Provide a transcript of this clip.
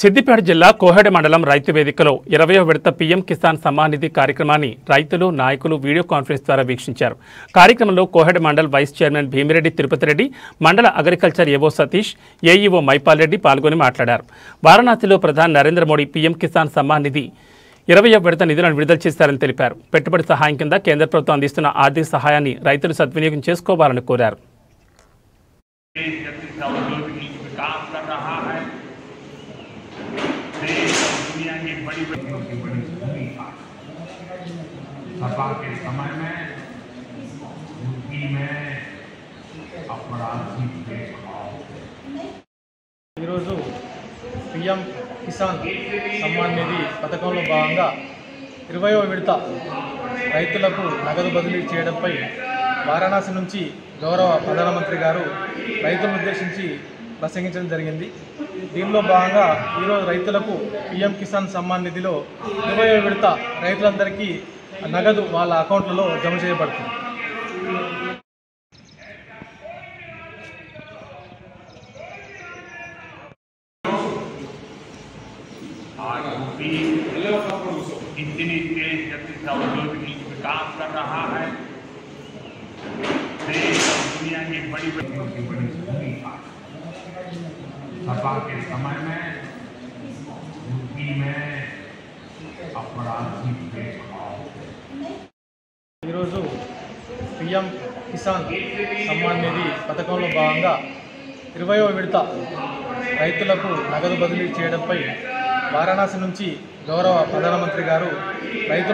సిద్దిపేట జిల్లా కోహెడ మండలం రైతు వేదికలో 20వ విడత పీఎం కిసాన్ సమ్మాన్ నిధి కార్యక్రమాన్ని రైతులు నాయకులు వీడియో కాన్ఫరెన్స్ ద్వారా వీక్షించారు. కార్యక్రమంలో కోహెడ మండల్ వైస్ చైర్మన్ భీమిరెడ్డి తిరుపతి రెడ్డి, మండల అగ్రికల్చర్ ఏవో సతీష్, ఏఈఓ మైపాల్ రెడ్డి పాల్గొని మాట్లాడారు. వారణాసిలో ప్రధాని నరేంద్ర మోడీ పీఎం కిసాన్ సమ్మాన్ నిధి 20వ విడత నిధులను విడుదల చేశారని తెలిపారు. పెట్టుబడి సహాయం కింద కేంద్ర ప్రభుత్వం అందిస్తున్న ఆర్థిక సహాయాన్ని రైతులు సద్వినియోగం చేసుకోవాలని కోరారు. दुनिया की बड़ी भूमिका सपा के समय में यूपी में अपराधी ఈరోజు పీఎం కిసాన్ సమ్మాన్ నిధి పథకంలో భాగంగా 20వ విడత రైతులకు నగదు బదిలీ చేయడంపై వారణాసి నుంచి గౌరవ ప్రధానమంత్రి గారు రైతులను ఉద్దేశించి ప్రసంగించడం జరిగింది. దీనిలో భాగంగా ఈరోజు రైతులకు పీఎం కిసాన్ సమ్మాన్ నిధిలో 20వ విడత రైతులందరికీ నగదు వాళ్ళ అకౌంట్లలో జమ చేయబడుతుంది. इतनी तेज गति से औद्योगिक विकास कर रहा है। देश और दुनिया की बड़ी भूमिका सपा के समय में यूपी में अपराधी ఈరోజు పీఎం కిసాన్ సమ్మాన్ నిధి పథకంలో భాగంగా 20వ విడత రైతులకు నగదు బదిలీ చేయడంపై వారణాసి నుంచి గౌరవ ప్రధానమంత్రి గారు రైతు